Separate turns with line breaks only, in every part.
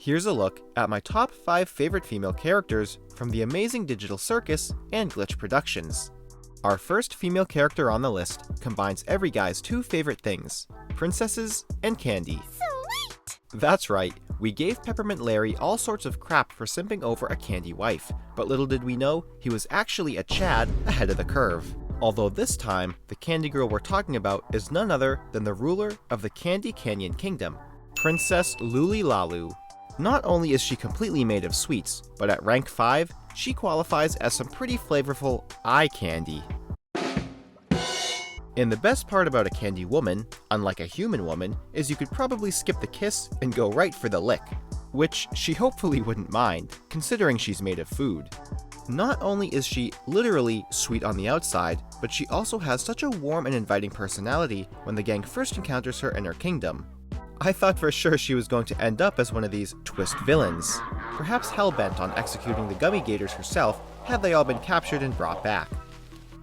Here's a look at my top 5 favorite female characters from the Amazing Digital Circus and Glitch Productions. Our first female character on the list combines every guy's 2 favorite things, princesses and candy.
Sweet!
That's right, we gave Peppermint Larry all sorts of crap for simping over a candy wife, but little did we know he was actually a Chad ahead of the curve. Although this time, the candy girl we're talking about is none other than the ruler of the Candy Canyon Kingdom, Princess Luli-Lalu. Not only is she completely made of sweets, but at rank 5, she qualifies as some pretty flavorful eye candy. And the best part about a candy woman, unlike a human woman, is you could probably skip the kiss and go right for the lick, which she hopefully wouldn't mind, considering she's made of food. Not only is she literally sweet on the outside, but she also has such a warm and inviting personality when the gang first encounters her in her kingdom. I thought for sure she was going to end up as one of these twist villains, perhaps hell-bent on executing the Gummy Gators herself had they all been captured and brought back.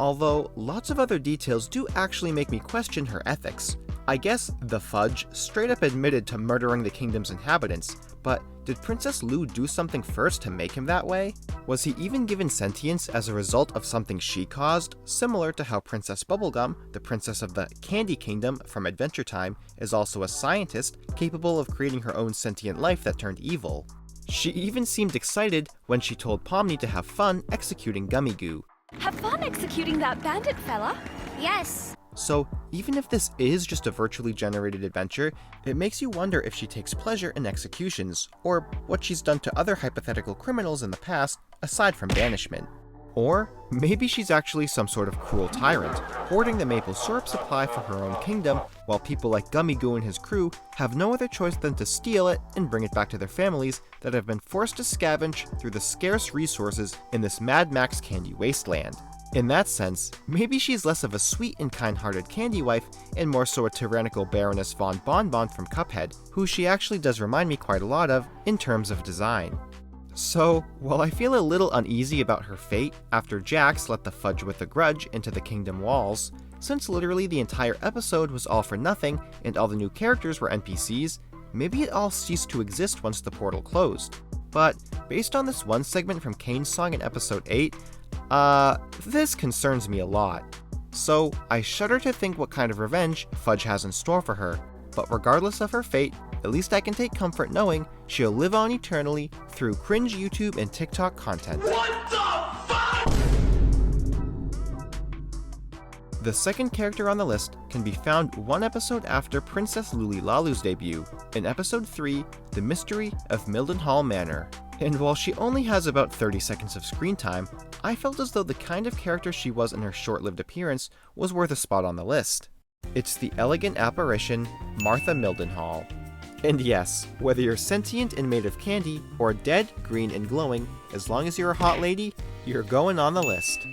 Although, lots of other details do actually make me question her ethics. I guess the Fudge straight up admitted to murdering the kingdom's inhabitants, but did Princess Lou do something first to make him that way? Was he even given sentience as a result of something she caused, similar to how Princess Bubblegum, the princess of the Candy Kingdom from Adventure Time, is also a scientist capable of creating her own sentient life that turned evil? She even seemed excited when she told Pomni to have fun executing Gummy Goo.
Have fun executing that bandit fella.
Yes.
So, even if this is just a virtually generated adventure, it makes you wonder if she takes pleasure in executions, or what she's done to other hypothetical criminals in the past, aside from banishment. Or maybe she's actually some sort of cruel tyrant, hoarding the maple syrup supply for her own kingdom, while people like Gummy Goo and his crew have no other choice than to steal it and bring it back to their families that have been forced to scavenge through the scarce resources in this Mad Max candy wasteland. In that sense, maybe she's less of a sweet and kind-hearted candy wife and more so a tyrannical Baroness von Bonbon from Cuphead, who she actually does remind me quite a lot of in terms of design. So, while I feel a little uneasy about her fate after Jax let the Fudge with a grudge into the kingdom walls, since literally the entire episode was all for nothing and all the new characters were NPCs, maybe it all ceased to exist once the portal closed. But, based on this one segment from Kane's song in episode 8, this concerns me a lot. So, I shudder to think what kind of revenge Fudge has in store for her, but regardless of her fate, at least I can take comfort knowing she'll live on eternally through cringe YouTube and TikTok content.
What the fuck?!
The second character on the list can be found one episode after Princess Luli-Lalu's debut, in episode 3, The Mystery of Mildenhall Manor. And while she only has about 30 seconds of screen time, I felt as though the kind of character she was in her short-lived appearance was worth a spot on the list. It's the elegant apparition, Martha Mildenhall. And yes, whether you're sentient and made of candy, or dead, green, and glowing, as long as you're a hot lady, you're going on the list.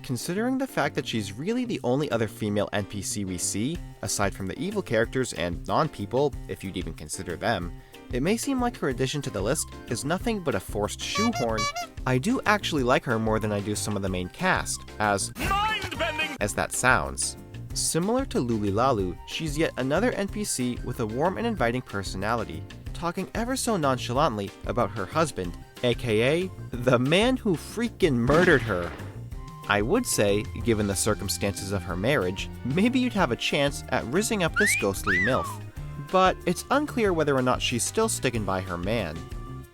Considering the fact that she's really the only other female NPC we see, aside from the evil characters and non-people, if you'd even consider them, it may seem like her addition to the list is nothing but a forced shoehorn. I do actually like her more than I do some of the main cast, as that sounds. Similar to Luli-Lalu, she's yet another NPC with a warm and inviting personality, talking ever so nonchalantly about her husband, aka the man who freaking murdered her. I would say, given the circumstances of her marriage, maybe you'd have a chance at rizzing up this ghostly MILF. But it's unclear whether or not she's still sticking by her man.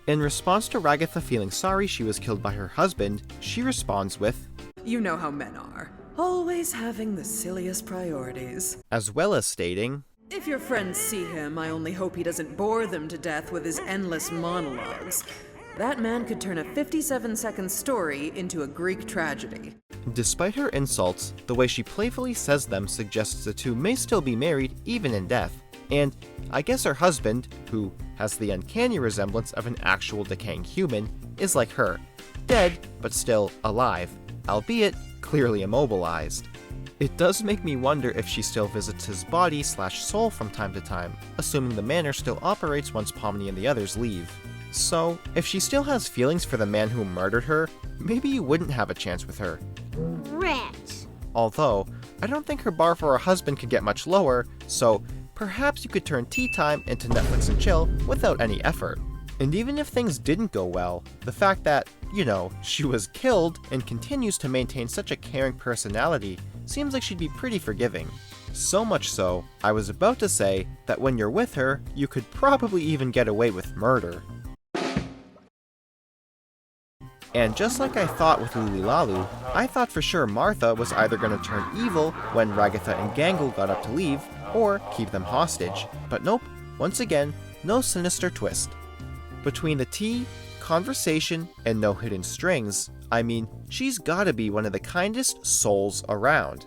In response to Ragatha feeling sorry she was killed by her husband, she responds with,
"You know how men are. Always having the silliest priorities."
As well as stating,
"If your friends see him, I only hope he doesn't bore them to death with his endless monologues. That man could turn a 57-second story into a Greek tragedy."
Despite her insults, the way she playfully says them suggests the two may still be married even in death. And I guess her husband, who has the uncanny resemblance of an actual decaying human, is like her, dead but still alive, albeit clearly immobilized. It does make me wonder if she still visits his body/soul from time to time, assuming the manor still operates once Pomni and the others leave. So, if she still has feelings for the man who murdered her, maybe you wouldn't have a chance with her.
Rich.
Although, I don't think her bar for a husband could get much lower, so perhaps you could turn tea time into Netflix and chill without any effort. And even if things didn't go well, the fact that, she was killed and continues to maintain such a caring personality seems like she'd be pretty forgiving. So much so, I was about to say that when you're with her, you could probably even get away with murder. And just like I thought with Lulilalu, I thought for sure Martha was either going to turn evil when Ragatha and Gangle got up to leave, or keep them hostage. But nope, once again, no sinister twist. Between the tea, conversation, and no hidden strings, I mean, she's gotta be one of the kindest souls around.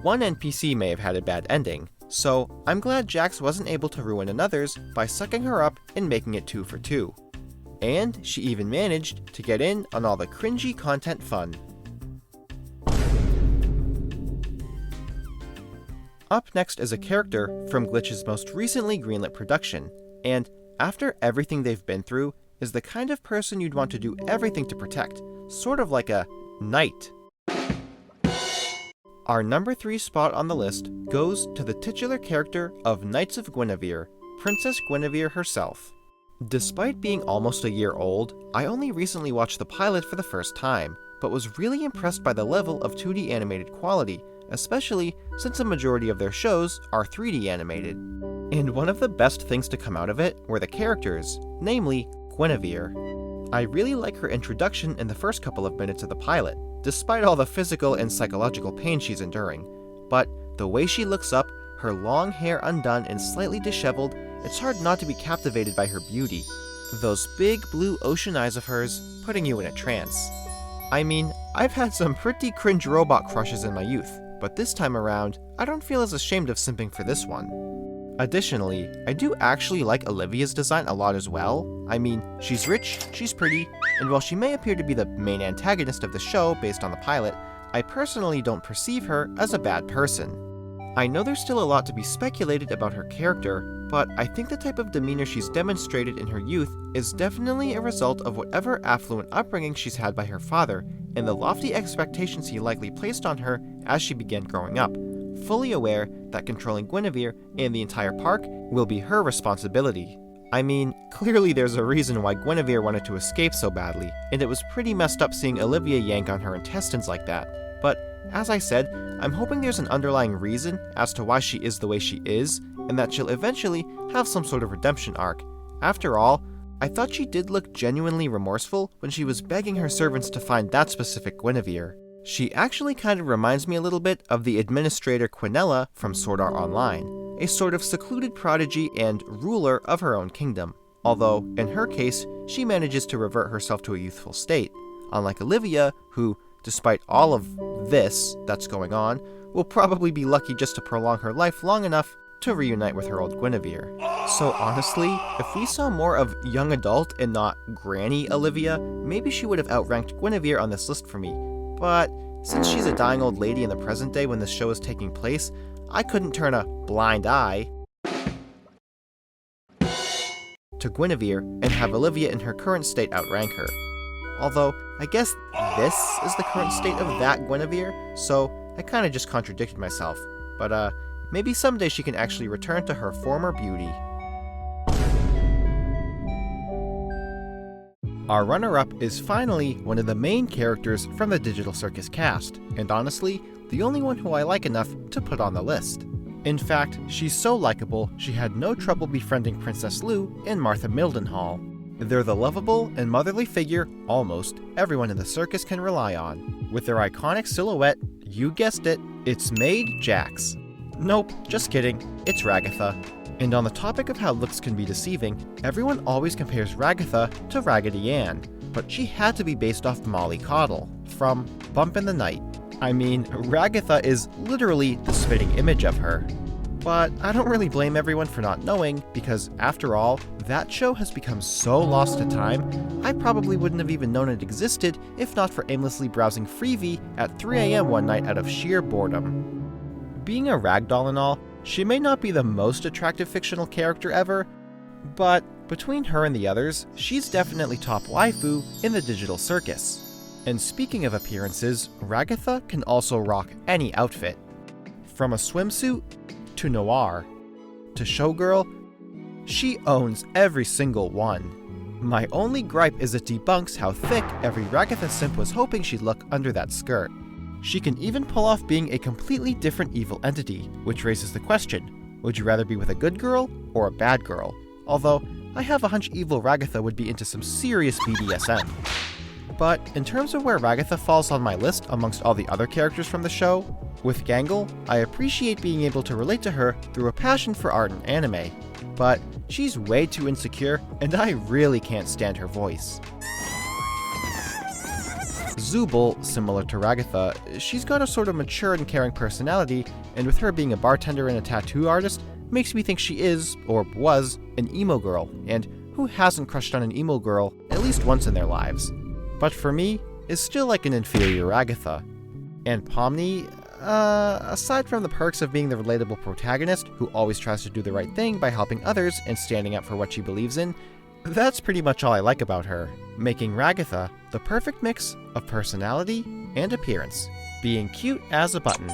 One NPC may have had a bad ending, so I'm glad Jax wasn't able to ruin another's by sucking her up and making it 2 for 2. And she even managed to get in on all the cringy content fun. Up next is a character from Glitch's most recently greenlit production, and after everything they've been through, is the kind of person you'd want to do everything to protect, sort of like a knight. Our number 3 spot on the list goes to the titular character of Knights of Guinevere, Princess Guinevere herself. Despite being almost a year old, I only recently watched the pilot for the first time, but was really impressed by the level of 2D animated quality, especially since a majority of their shows are 3D animated. And one of the best things to come out of it were the characters, namely Guinevere. I really like her introduction in the first couple of minutes of the pilot, despite all the physical and psychological pain she's enduring. But the way she looks up, her long hair undone and slightly disheveled, it's hard not to be captivated by her beauty. Those big blue ocean eyes of hers putting you in a trance. I mean, I've had some pretty cringe robot crushes in my youth, but this time around, I don't feel as ashamed of simping for this one. Additionally, I do actually like Olivia's design a lot as well. I mean, she's rich, she's pretty, and while she may appear to be the main antagonist of the show based on the pilot, I personally don't perceive her as a bad person. I know there's still a lot to be speculated about her character, but I think the type of demeanor she's demonstrated in her youth is definitely a result of whatever affluent upbringing she's had by her father, and the lofty expectations he likely placed on her as she began growing up, fully aware that controlling Guinevere and the entire park will be her responsibility. I mean, clearly there's a reason why Guinevere wanted to escape so badly, and it was pretty messed up seeing Olivia yank on her intestines like that. But, as I said, I'm hoping there's an underlying reason as to why she is the way she is, and that she'll eventually have some sort of redemption arc. After all, I thought she did look genuinely remorseful when she was begging her servants to find that specific Guinevere. She actually kind of reminds me a little bit of the administrator Quinella from Sword Art Online, a sort of secluded prodigy and ruler of her own kingdom, although, in her case, she manages to revert herself to a youthful state, unlike Olivia, who, despite all of this that's going on, will probably be lucky just to prolong her life long enough to reunite with her old Guinevere. So honestly, if we saw more of young adult and not granny Olivia, maybe she would have outranked Guinevere on this list for me. But since she's a dying old lady in the present day when this show is taking place, I couldn't turn a blind eye to Guinevere and have Olivia in her current state outrank her. Although, I guess this is the current state of that Guinevere, so I kinda just contradicted myself. But maybe someday she can actually return to her former beauty. Our runner-up is finally one of the main characters from the Digital Circus cast, and honestly, the only one who I like enough to put on the list. In fact, she's so likable, she had no trouble befriending Princess Lou and Martha Mildenhall. They're the lovable and motherly figure almost everyone in the circus can rely on. With their iconic silhouette, you guessed it, it's Maid Jax. Nope, just kidding, it's Ragatha. And on the topic of how looks can be deceiving, everyone always compares Ragatha to Raggedy Ann, but she had to be based off Molly Coddle from Bump in the Night. I mean, Ragatha is literally the spitting image of her. But I don't really blame everyone for not knowing, because after all, that show has become so lost to time, I probably wouldn't have even known it existed if not for aimlessly browsing Freevee at 3 AM one night out of sheer boredom. Being a ragdoll and all, she may not be the most attractive fictional character ever, but between her and the others, she's definitely top waifu in the Digital Circus. And speaking of appearances, Ragatha can also rock any outfit. From a swimsuit, to noir, to showgirl, She owns every single one. My only gripe is it debunks how thick every Ragatha simp was hoping she'd look under that skirt. She can even pull off being a completely different evil entity, which raises the question, would you rather be with a good girl or a bad girl? Although, I have a hunch evil Ragatha would be into some serious BDSM. But in terms of where Ragatha falls on my list amongst all the other characters from the show, with Gangle, I appreciate being able to relate to her through a passion for art and anime. But she's way too insecure, and I really can't stand her voice. Zubul, similar to Ragatha, she's got a sort of mature and caring personality, and with her being a bartender and a tattoo artist, makes me think she is, or was, an emo girl, and who hasn't crushed on an emo girl at least once in their lives? But for me, is still like an inferior Ragatha. And Pomni, aside from the perks of being the relatable protagonist who always tries to do the right thing by helping others and standing up for what she believes in, that's pretty much all I like about her, making Ragatha the perfect mix of personality and appearance, being cute as a button.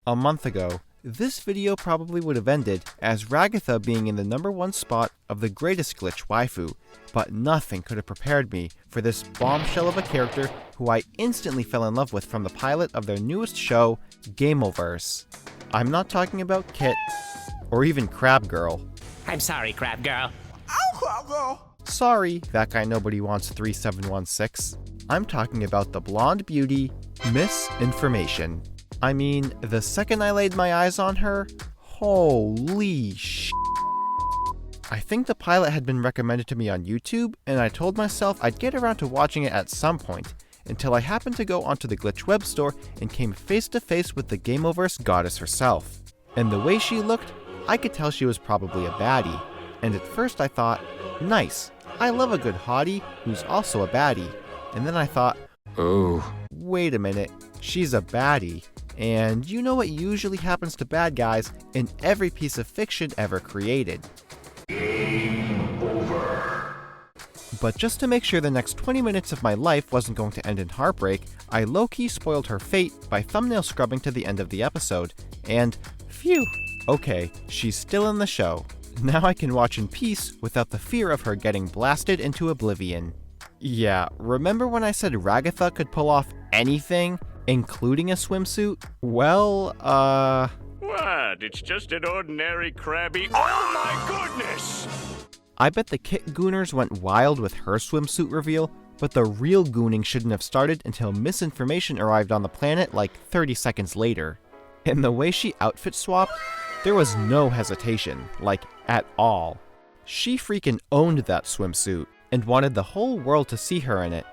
A month ago, this video probably would have ended as Ragatha being in the #1 spot of the greatest glitch waifu, but nothing could have prepared me for this bombshell of a character who I instantly fell in love with from the pilot of their newest show, Gameoverse. I'm not talking about Kit, or even Crab Girl.
I'm sorry, Crab Girl.
Sorry, that guy nobody wants 3716. I'm talking about the blonde beauty, Misinformation. I mean, the second I laid my eyes on her, holy sh**. I think the pilot had been recommended to me on YouTube, and I told myself I'd get around to watching it at some point, until I happened to go onto the Glitch web store and came face to face with the Gameoverse goddess herself. And the way she looked, I could tell she was probably a baddie. And at first I thought, nice, I love a good hottie who's also a baddie. And then I thought, oh, wait a minute, she's a baddie. And you know what usually happens to bad guys in every piece of fiction ever created.
Game over.
But just to make sure the next 20 minutes of my life wasn't going to end in heartbreak, I low-key spoiled her fate by thumbnail scrubbing to the end of the episode. And phew, okay, she's still in the show. Now I can watch in peace without the fear of her getting blasted into oblivion. Yeah, remember when I said Ragatha could pull off anything, including a swimsuit? Well,
What? It's just an ordinary crabby. Oh my goodness!
I bet the Kit Gooners went wild with her swimsuit reveal, but the real gooning shouldn't have started until Misinformation arrived on the planet like 30 seconds later. And the way she outfit swapped, there was no hesitation, like at all. She freaking owned that swimsuit, and wanted the whole world to see her in it.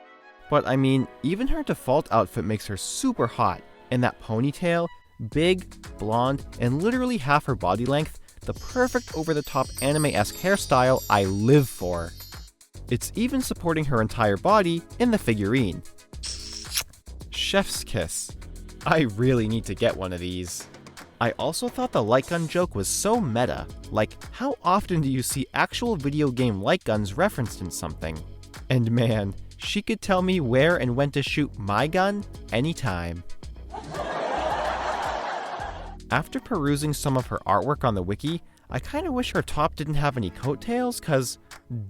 But I mean, even her default outfit makes her super hot, and that ponytail, big, blonde, and literally half her body length, the perfect over-the-top anime-esque hairstyle I live for. It's even supporting her entire body in the figurine. Chef's kiss. I really need to get one of these. I also thought the light gun joke was so meta. Like, how often do you see actual video game light guns referenced in something? And man, she could tell me where and when to shoot my gun anytime. After perusing some of her artwork on the wiki, I kinda wish her top didn't have any coattails, cause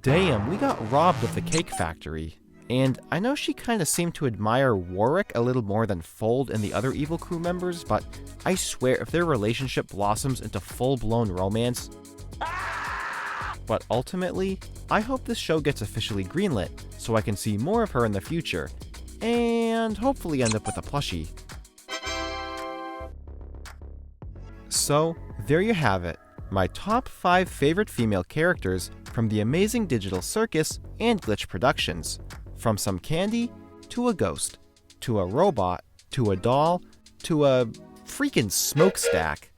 damn, we got robbed of the cake factory. And I know she kinda seemed to admire Warwick a little more than Fold and the other evil crew members, but I swear if their relationship blossoms into full-blown romance... But ultimately, I hope this show gets officially greenlit, so I can see more of her in the future, and hopefully end up with a plushie. So, there you have it, my top 5 favorite female characters from the Amazing Digital Circus and Glitch Productions. From some candy, to a ghost, to a robot, to a doll, to a freaking smokestack.